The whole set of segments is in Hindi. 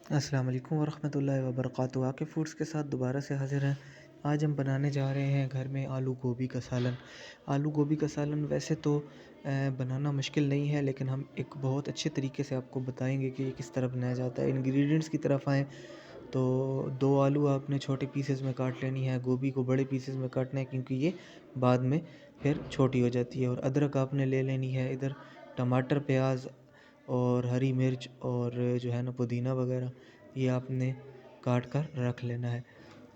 अस्सलाम वालेकुम वरहमतुल्लाहि वबरकातुहू। आके फूड्स के साथ दोबारा से हाज़िर हैं। आज हम बनाने जा रहे हैं घर में आलू गोभी का सालन। आलू गोभी का सालन वैसे तो बनाना मुश्किल नहीं है, लेकिन हम एक बहुत अच्छे तरीके से आपको बताएंगे कि ये किस तरह बनाया जाता है। इंग्रेडिएंट्स की तरफ आएँ तो 2 आलू आपने छोटे पीसेस में काट लेनी है, गोभी को बड़े पीसेस में काटना है क्योंकि ये बाद में फिर छोटी हो जाती है। और अदरक आपने ले लेनी है, इधर टमाटर, प्याज़ और हरी मिर्च और जो है ना पुदीना वगैरह, ये आपने काट कर रख लेना है।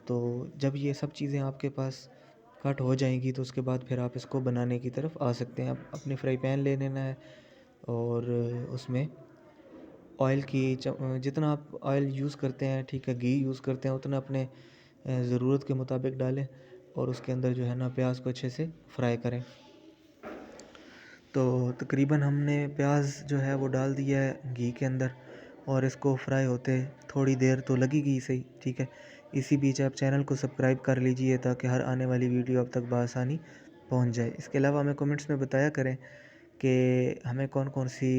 तो जब ये सब चीज़ें आपके पास कट हो जाएंगी तो उसके बाद फिर आप इसको बनाने की तरफ आ सकते हैं। आप अपने फ्राई पैन ले लेना है और उसमें ऑयल की जितना आप ऑयल यूज़ करते हैं, ठीक है, घी यूज़ करते हैं, उतना अपने ज़रूरत के मुताबिक डालें और उसके अंदर जो है ना प्याज को अच्छे से फ्राई करें। तो तकरीबन हमने प्याज जो है वो डाल दिया है घी के अंदर और इसको फ्राई होते थोड़ी देर तो लगेगी सही, ठीक है। इसी बीच आप चैनल को सब्सक्राइब कर लीजिए ताकि हर आने वाली वीडियो अब तक बआसानी पहुंच जाए। इसके अलावा हमें कमेंट्स में बताया करें कि हमें कौन कौन सी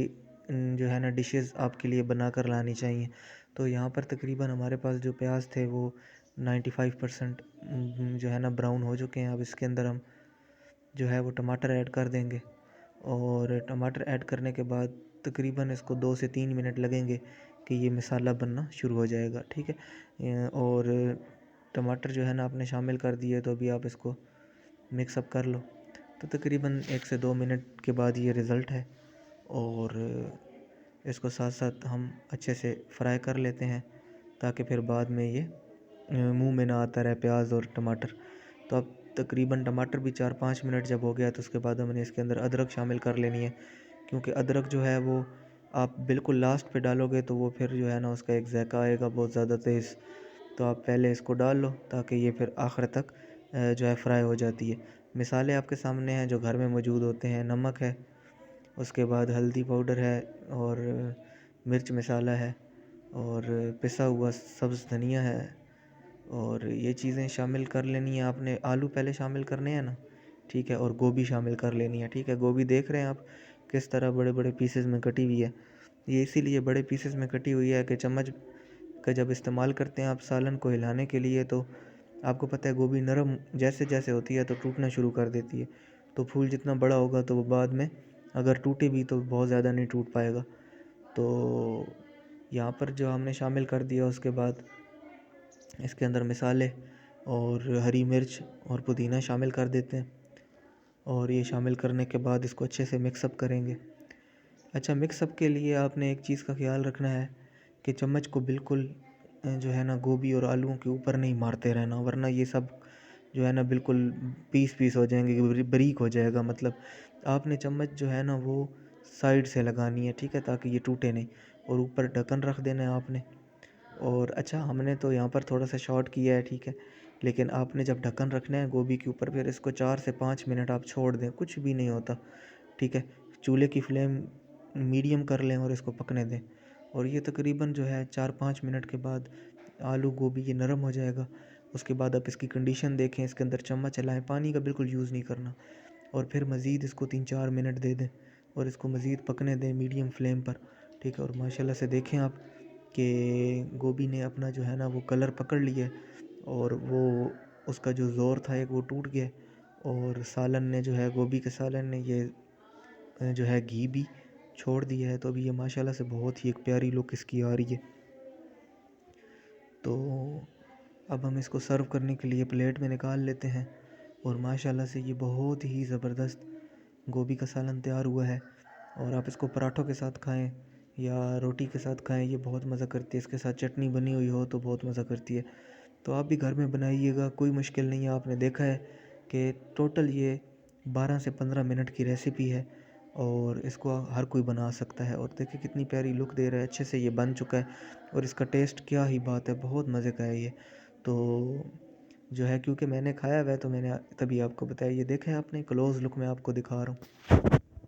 जो है ना डिशेस आपके लिए बना कर लानी चाहिए। तो यहाँ पर तकरीबन हमारे पास जो प्याज थे वो 95% जो है ना ब्राउन हो चुके हैं। अब इसके अंदर हम जो है वो टमाटर ऐड कर देंगे और टमाटर ऐड करने के बाद तकरीबन इसको 2 से 3 मिनट लगेंगे कि ये मसाला बनना शुरू हो जाएगा, ठीक है। और टमाटर जो है ना आपने शामिल कर दिए तो अभी आप इसको मिक्सअप कर लो। तो तकरीबन 1 से 2 मिनट के बाद ये रिज़ल्ट है और इसको साथ साथ हम अच्छे से फ्राई कर लेते हैं ताकि फिर बाद में ये मुंह में ना आता रहे प्याज और टमाटर। तो अब तकरीबन टमाटर भी 4-5 मिनट जब हो गया तो उसके बाद हमने इसके अंदर अदरक शामिल कर लेनी है, क्योंकि अदरक जो है वो आप बिल्कुल लास्ट पे डालोगे तो वो फिर जो है ना उसका एक ज़ायका आएगा बहुत ज़्यादा तेज़। तो आप पहले इसको डाल लो ताकि ये फिर आखिर तक जो है फ्राई हो जाती है। मिसाले आपके सामने हैं जो घर में मौजूद होते हैं। नमक है, उसके बाद हल्दी पाउडर है और मिर्च मसाला है और पिसा हुआ सब्ज़ धनिया है और ये चीज़ें शामिल कर लेनी है आपने। आलू पहले शामिल करने हैं ना, ठीक है, और गोभी शामिल कर लेनी है, ठीक है। गोभी देख रहे हैं आप किस तरह बड़े बड़े पीसेस में कटी हुई है। ये इसीलिए बड़े पीसेस में कटी हुई है कि चम्मच का जब इस्तेमाल करते हैं आप सालन को हिलाने के लिए तो आपको पता है गोभी नरम जैसे जैसे होती है तो टूटना शुरू कर देती है। तो फूल जितना बड़ा होगा तो वो बाद में अगर टूटे भी तो बहुत ज़्यादा नहीं टूट पाएगा। तो यहाँ पर जो हमने शामिल कर दिया उसके बाद इसके अंदर मिसाले और हरी मिर्च और पुदीना शामिल कर देते हैं और ये शामिल करने के बाद इसको अच्छे से मिक्सअप करेंगे। अच्छा, मिक्सअप के लिए आपने एक चीज़ का ख्याल रखना है कि चम्मच को बिल्कुल जो है ना गोभी और आलूओं के ऊपर नहीं मारते रहना, वरना ये सब जो है ना बिल्कुल पीस पीस हो जाएंगे, बारीक हो जाएगा। मतलब आपने चम्मच जो है ना वो साइड से लगानी है, ठीक है, ताकि ये टूटे नहीं। और ऊपर ढक्कन रख देना है आपने। और अच्छा, हमने तो यहाँ पर थोड़ा सा शॉर्ट किया है, ठीक है, लेकिन आपने जब ढक्कन रखना है गोभी के ऊपर फिर इसको 4 से 5 मिनट आप छोड़ दें, कुछ भी नहीं होता, ठीक है। चूल्हे की फ्लेम मीडियम कर लें और इसको पकने दें। और ये तकरीबन जो है 4-5 मिनट के बाद आलू गोभी ये नरम हो जाएगा। उसके बाद आप इसकी कंडीशन देखें, इसके अंदर चम्मच चलाएं, पानी का बिल्कुल यूज़ नहीं करना। और फिर मज़ीद इसको 3-4 मिनट दे दें और इसको मज़ीद पकने दें मीडियम फ्लेम पर, ठीक है। और माशाल्लाह से देखें आप कि गोभी ने अपना जो है ना वो कलर पकड़ लिया है और वो उसका जो ज़ोर था एक वो टूट गया। और सालन ने जो है गोभी के सालन ने ये जो है घी भी छोड़ दिया है। तो अभी ये माशाल्लाह से बहुत ही एक प्यारी लुक इसकी आ रही है। तो अब हम इसको सर्व करने के लिए प्लेट में निकाल लेते हैं और माशाल्लाह से ये बहुत ही ज़बरदस्त गोभी का सालन तैयार हुआ है। और आप इसको पराठों के साथ खाएं या रोटी के साथ खाएं, ये बहुत मज़ा करती है। इसके साथ चटनी बनी हुई हो तो बहुत मज़ा करती है। तो आप भी घर में बनाइएगा, कोई मुश्किल नहीं है। आपने देखा है कि टोटल ये 12 से 15 मिनट की रेसिपी है और इसको हर कोई बना सकता है। और देखिए कितनी प्यारी लुक दे रहा है, अच्छे से ये बन चुका है और इसका टेस्ट क्या ही बात है, बहुत मज़े का है ये। तो जो है क्योंकि मैंने खाया हुआ है तो मैंने तभी आपको बताया। ये देखा है आपने, क्लोज़ लुक में आपको दिखा रहा हूँ।